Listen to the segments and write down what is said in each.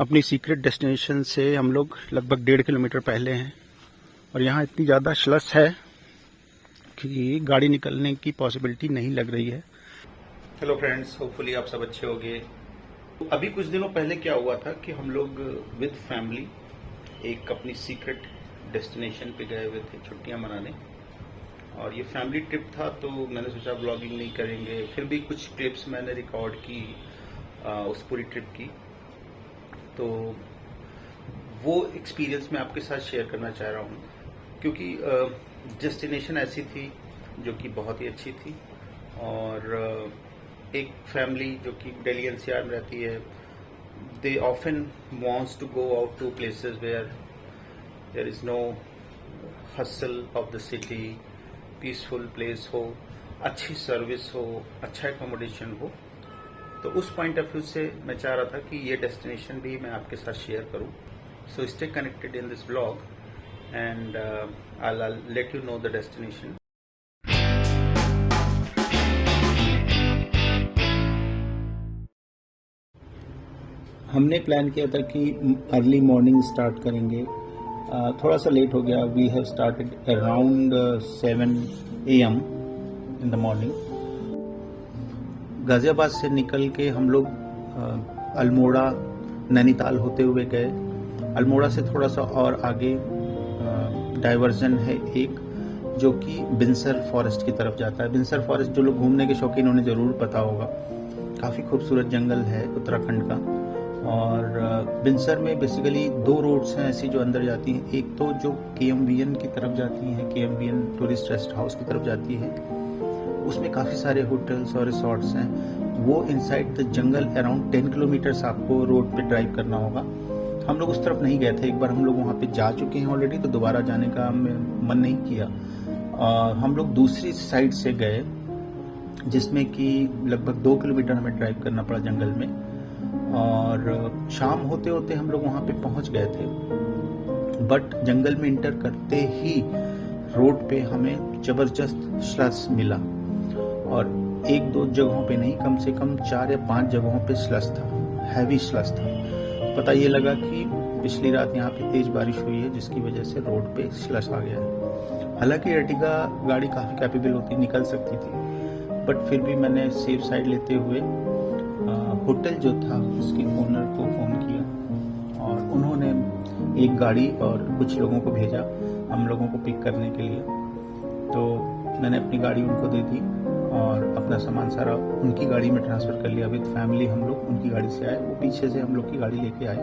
अपनी secret destination से हम लोग लगभग 1.5 किलोमीटर पहले हैं और यहाँ इतनी ज़्यादा स्लस है कि गाड़ी निकलने की पॉसिबिलिटी नहीं लग रही है। हेलो फ्रेंड्स, होपफुली आप सब अच्छे होंगे। अभी कुछ दिनों पहले क्या हुआ था कि हम लोग विद फैमिली एक अपनी सीक्रेट डेस्टिनेशन पे गए हुए थे छुट्टियां मनाने, और ये फैमिली ट्रिप था तो मैंने सोचा ब्लॉगिंग नहीं करेंगे, फिर भी कुछ क्लिप्स मैंने रिकॉर्ड की उस पूरी ट्रिप की। तो वो एक्सपीरियंस मैं आपके साथ शेयर करना चाह रहा हूँ क्योंकि डेस्टिनेशन ऐसी थी जो कि बहुत ही अच्छी थी, और एक फैमिली जो कि दिल्ली एनसीआर में रहती है, they often wants to go out to places where there is no hassle of the city, peaceful place हो, अच्छी सर्विस हो, अच्छा एकोमोडेशन हो। तो उस पॉइंट ऑफ व्यू से मैं चाह रहा था कि ये डेस्टिनेशन भी मैं आपके साथ शेयर करूं। So stay connected in this blog and I let you know the destination. हमने प्लान किया था कि अर्ली मॉर्निंग स्टार्ट करेंगे, थोड़ा सा लेट हो गया। We have started around 7 AM in the morning. Ghaziabad से निकल के हम लोग अल्मोड़ा नैनीताल होते हुए गए। अल्मोड़ा से थोड़ा सा और आगे डाइवर्जन है एक जो कि बिनसर फॉरेस्ट की तरफ जाता है। बिनसर फॉरेस्ट जो लोग घूमने के शौकीन उन्हें ज़रूर पता होगा, काफ़ी खूबसूरत जंगल है उत्तराखंड का। और बिनसर में बेसिकली 2 रोड्स हैं ऐसी जो अंदर जाती हैं। एक तो जो KMVN की तरफ जाती है, KMVN टूरिस्ट रेस्ट हाउस की तरफ जाती है, उसमें काफ़ी सारे होटल्स और रिसोर्ट्स हैं। वो inside the jungle around 10 kilometres आपको रोड पे ड्राइव करना होगा। हम लोग उस तरफ नहीं गए थे, एक बार हम लोग वहाँ पे जा चुके हैं ऑलरेडी, तो दोबारा जाने का मन नहीं किया। हम लोग दूसरी साइड से गए जिसमें कि लगभग 2 किलोमीटर हमें ड्राइव करना पड़ा जंगल में, और शाम होते होते हम लोग वहाँ पे पहुँच गए थे। बट जंगल में इंटर करते ही रोड पे हमें ज़बरदस्त स्लस मिला, और 1-2 जगहों पे नहीं, कम से कम 4 या 5 जगहों पे स्लस था, हैवी स्लस था। पता ये लगा कि पिछली रात यहाँ पे तेज बारिश हुई है जिसकी वजह से रोड पे स्लस आ गया है। हालांकि अर्टिगा गाड़ी काफ़ी कैपेबल होती, निकल सकती थी, बट फिर भी मैंने सेफ साइड लेते हुए होटल जो था उसके ओनर को फ़ोन किया, और उन्होंने एक गाड़ी और कुछ लोगों को भेजा हम लोगों को पिक करने के लिए। तो मैंने अपनी गाड़ी उनको दे दी और अपना सामान सारा उनकी गाड़ी में ट्रांसफ़र कर लिया। विद फैमिली हम लोग उनकी गाड़ी से आए, वो पीछे से हम लोग की गाड़ी लेके आए।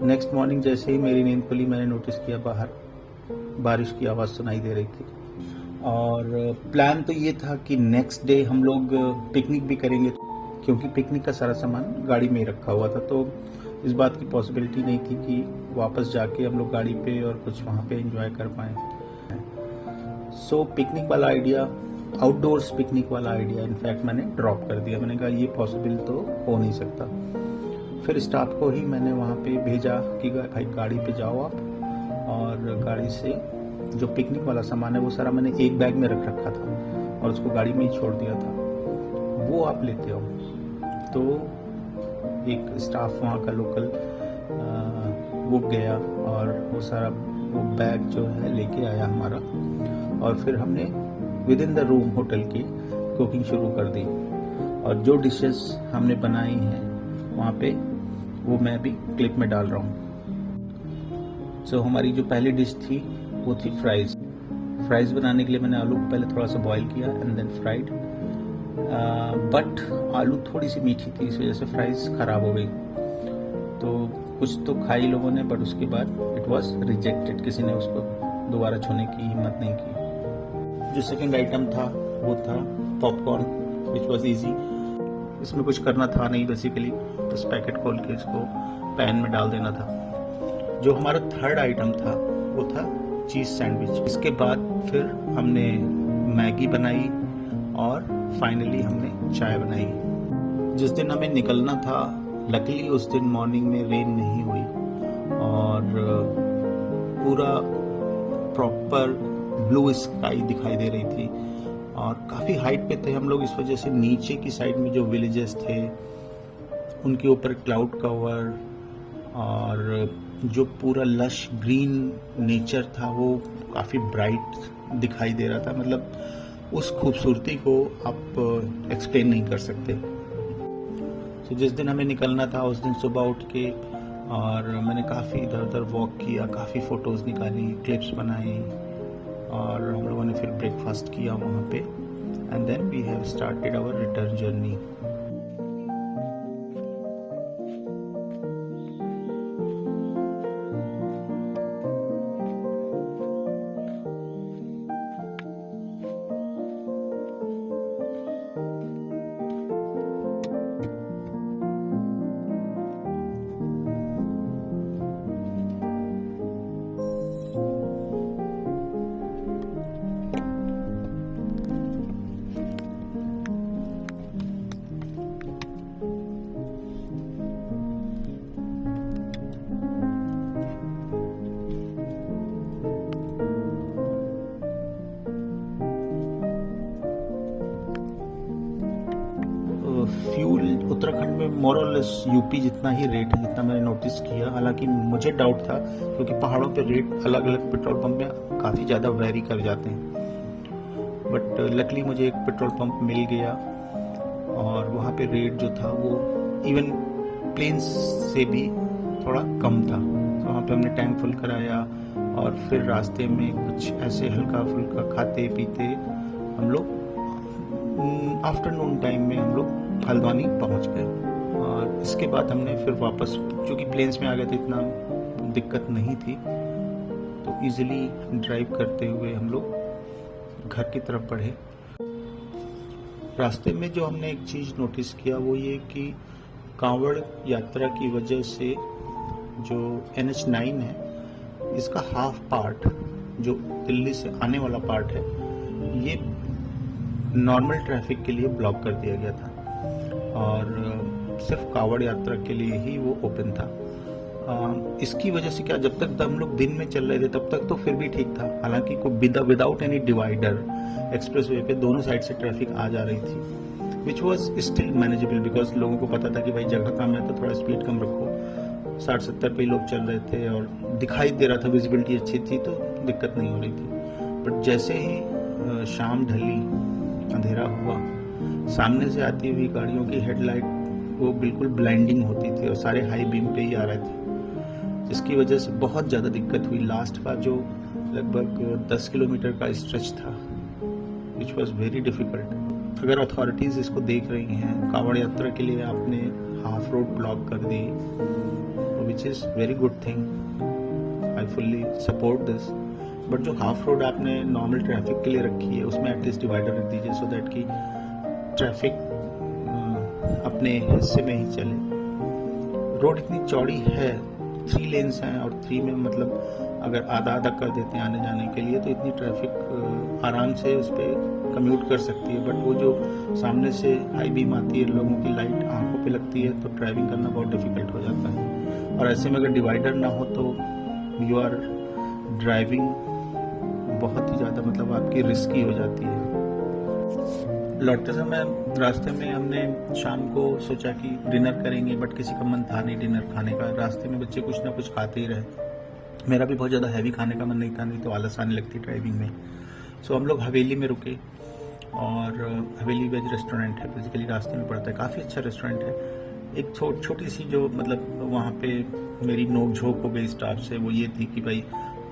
नेक्स्ट मॉर्निंग जैसे ही मेरी नींद खुली, मैंने नोटिस किया बाहर बारिश की आवाज़ सुनाई दे रही थी। और प्लान तो ये था कि नेक्स्ट डे हम लोग पिकनिक भी करेंगे, क्योंकि पिकनिक का सारा सामान गाड़ी में ही रखा हुआ था। तो इस बात की पॉसिबिलिटी नहीं थी कि वापस जाके हम लोग गाड़ी पे और कुछ वहाँ पे एंजॉय कर पाएँ। सो पिकनिक वाला आइडिया, आउटडोर्स पिकनिक वाला आइडिया इनफैक्ट मैंने ड्रॉप कर दिया। मैंने कहा ये पॉसिबल तो हो नहीं सकता। फिर स्टाफ को ही मैंने वहाँ पे भेजा कि भाई गाड़ी पे जाओ आप, और गाड़ी से जो पिकनिक वाला सामान है वो सारा मैंने एक बैग में रख रखा था और उसको गाड़ी में ही छोड़ दिया था, वो आप लेते हो। तो एक स्टाफ वहाँ का लोकल वो गया और वो सारा वो बैग जो है लेके आया हमारा, और फिर हमने with in the room hotel की कुकिंग शुरू कर दी। और जो डिशेस हमने बनाई हैं वहाँ पे वो मैं भी क्लिप में डाल रहा हूँ। सो हमारी जो पहली डिश थी वो थी फ्राइज़। फ्राइज़ बनाने के लिए मैंने आलू को पहले थोड़ा सा बॉईल किया एंड देन फ्राइड, बट आलू थोड़ी सी मीठी थी, इस वजह से फ्राइज़ ख़राब हो गई। तो कुछ तो खाई लोगों ने, बट उसके बाद इट वॉज रिजेक्टेड, किसी ने उसको दोबारा छूने की हिम्मत नहीं की। जो सेकंड आइटम था वो था पॉपकॉर्न, विच वॉज ईजी। इसमें कुछ करना था नहीं बेसिकली, बस पैकेट खोल के इसको पैन में डाल देना था। जो हमारा थर्ड आइटम था वो था चीज़ सैंडविच। इसके बाद फिर हमने मैगी बनाई और फाइनली हमने चाय बनाई। जिस दिन हमें निकलना था, लकीली उस दिन मॉर्निंग में रेन नहीं हुई और पूरा प्रॉपर ब्लू स्काई दिखाई दे रही थी, और काफ़ी हाइट पे थे हम लोग, इस वजह से नीचे की साइड में जो विलेजेस थे उनके ऊपर क्लाउड कवर और जो पूरा लश ग्रीन नेचर था वो काफ़ी ब्राइट दिखाई दे रहा था। मतलब उस खूबसूरती को आप एक्सप्लेन नहीं कर सकते। तो जिस दिन हमें निकलना था उस दिन सुबह उठ के और मैंने काफ़ी इधर उधर वॉक किया, काफ़ी फ़ोटोज़ निकाली, क्लिप्स बनाई और हम लोगों ने फिर ब्रेकफास्ट किया वहाँ पे and then we have started our return journey. Fuel Uttarakhand में मोर और लेस यूपी जितना ही रेट है जितना मैंने नोटिस किया। हालांकि मुझे डाउट था क्योंकि पहाड़ों पे रेट अलग अलग पेट्रोल पंप में काफ़ी ज़्यादा वेरी कर जाते हैं, बट लकली मुझे एक पेट्रोल पंप मिल गया और वहाँ पे रेट जो था वो इवन प्लेन्स से भी थोड़ा कम था। तो वहाँ पे हमने टैंक फुल कराया और फिर रास्ते में कुछ ऐसे हल्का फुल्का खाते पीते हम लोग आफ्टरनून टाइम में हम लोग हल्द्वानी पहुंच गए। और इसके बाद हमने फिर वापस, चूँकि प्लेन्स में आ गए थे इतना दिक्कत नहीं थी, तो इजीली ड्राइव करते हुए हम लोग घर की तरफ बढ़े। रास्ते में जो हमने एक चीज़ नोटिस किया वो ये कि कांवड़ यात्रा की वजह से जो NH9 है इसका हाफ पार्ट जो दिल्ली से आने वाला पार्ट है ये नॉर्मल ट्रैफिक के लिए ब्लॉक कर दिया गया था और सिर्फ कांवड़ यात्रा के लिए ही वो ओपन था। इसकी वजह से क्या, जब तक हम लोग दिन में चल रहे थे तब तक तो फिर भी ठीक था। हालांकि कोई विदाउट एनी डिवाइडर एक्सप्रेसवे पे दोनों साइड से ट्रैफिक आ जा रही थी, which was still manageable because लोगों को पता था कि भाई जगह कम है तो थोड़ा स्पीड कम रखो। 60-70 पे लोग चल रहे थे और दिखाई दे रहा था, विजिबिलिटी अच्छी थी तो दिक्कत नहीं हो रही थी। बट जैसे ही शाम ढली, अंधेरा हुआ, सामने से आती हुई गाड़ियों की हेडलाइट वो बिल्कुल ब्लाइंडिंग होती थी और सारे हाई बीम पे ही आ रहे थे, जिसकी वजह से बहुत ज़्यादा दिक्कत हुई। लास्ट का जो लगभग 10 किलोमीटर का स्ट्रेच था विच वॉज वेरी डिफ़िकल्ट। अगर अथॉरिटीज़ इसको देख रही हैं, कांवड़ यात्रा के लिए आपने हाफ रोड ब्लॉक कर दी, which is very good thing, I fully support this. But जो हाफ रोड आपने नॉर्मल ट्रैफिक के लिए रखी है उसमें एटलीस्ट डिवाइडर रख दीजिए सो दैट कि ट्रैफिक अपने हिस्से में ही चले। रोड इतनी चौड़ी है, 3 लेन्स हैं और 3 में मतलब अगर आधा आधा कर देते हैं आने जाने के लिए तो इतनी ट्रैफिक आराम से उस पर कम्यूट कर सकती है। बट वो जो सामने से हाई बीम आती है, लोगों की लाइट आंखों पे लगती है तो ड्राइविंग करना बहुत डिफिकल्ट हो जाता है। और ऐसे में अगर डिवाइडर ना हो तो यू आर ड्राइविंग बहुत ही ज़्यादा मतलब आपकी रिस्की हो जाती है। लौटते समय रास्ते में हमने शाम को सोचा कि डिनर करेंगे, बट किसी का मन था नहीं डिनर खाने का। रास्ते में बच्चे कुछ ना कुछ खाते ही रहे, मेरा भी बहुत ज़्यादा हैवी खाने का मन नहीं था, नहीं तो आलस आने लगती ड्राइविंग में। सो हम लोग हवेली में रुके और हवेली वेज रेस्टोरेंट है, बेसिकली रास्ते में पड़ता है, काफ़ी अच्छा रेस्टोरेंट है। एक छोटी सी जो मतलब वहाँ पे मेरी नोक झोंक हो गई स्टाफ से वो ये थी कि भाई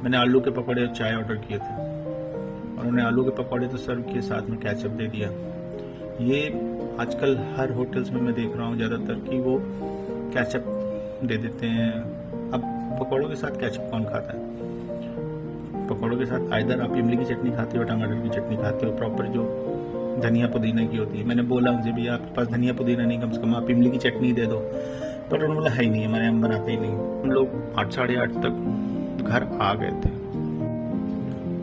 मैंने आलू के पकौड़े और चाय ऑर्डर किए थे और उन्होंने आलू के पकौड़े तो सर्व किए, साथ में केचप दे दिया। ये आजकल हर होटल्स में मैं देख रहा हूँ ज़्यादातर कि वो केचप दे देते हैं। अब पकौड़ों के साथ केचप कौन खाता है? पकौड़ों के साथ आइदर आप इमली की चटनी खाते हो, टमाटर की चटनी खाते हो, प्रॉपर जो धनिया पुदीना की होती है। मैंने बोला उनसे भी आपके पास धनिया पुदीना नहीं, कम से कम आप इमली की चटनी दे दो, पर उन्होंने बोला है ही नहीं, हमारे हम बनाते ही नहीं। हम लोग 8 साढ़े 8 तक घर आ गए थे।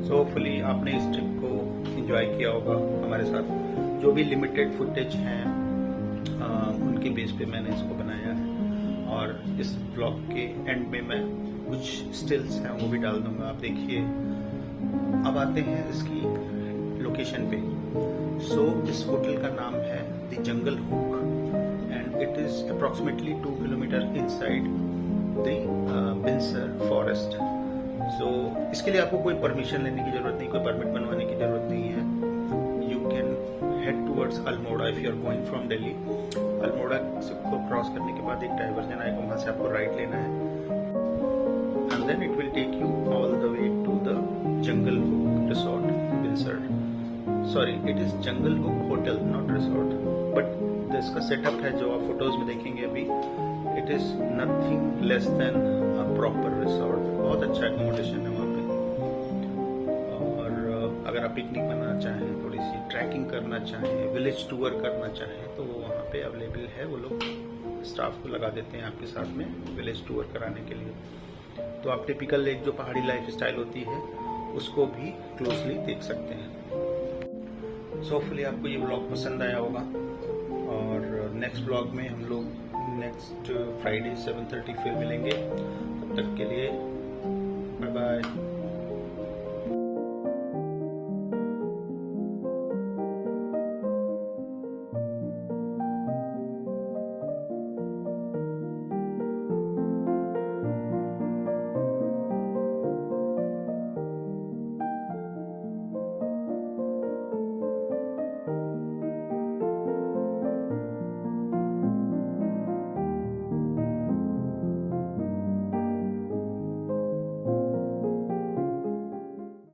सो होपफुली आपने इस ट्रिप को एंजॉय किया होगा हमारे साथ। जो भी लिमिटेड फुटेज हैं उनके बेस पे मैंने इसको बनाया है और इस ब्लॉग के एंड में मैं कुछ स्टिल्स हैं वो भी डाल दूंगा, आप देखिए। अब आते हैं इसकी लोकेशन पे। सो इस होटल का नाम है the jungle hook and it it is approximately 2 kilometer inside the Binsar forest. So इसके लिए आपको कोई परमिशन लेने की जरूरत नहीं, कोई परमिट बनवाने की जरूरत नहीं है. You can head towards Almora if you are going from Delhi. Almora को क्रॉस करने के बाद एक डाइवर्जन आएगा, वहां से आपको राइट लेना है and then it will take you all the way to the Jungle Book Resort, Binsar. Sorry, it is Jungle Book Hotel, not resort. But इसका सेटअप है जो आप फोटोज में देखेंगे अभी, it is nothing less than a proper resort. बहुत अच्छा accommodation है वहाँ पे. और अगर आप पिकनिक बनाना चाहें, थोड़ी सी ट्रैकिंग करना चाहें, विलेज टूर करना चाहें, तो वो वहाँ पे अवेलेबल है. वो लोग स्टाफ को लगा देते हैं आपके साथ में विलेज टूर कराने के लिए. तो आप टिपिकल एक जो पहाड़ी लाइफ स्टाइल होती है उसको भी क्लोजली देख सकते हैं. सो होपफुली आपको ये व्लॉग पसंद आया होगा और नेक्स्ट ब्लॉग में हम लोग नेक्स्ट फ्राइडे 7:30 फिर मिलेंगे. तब तक के लिए बाय बाय.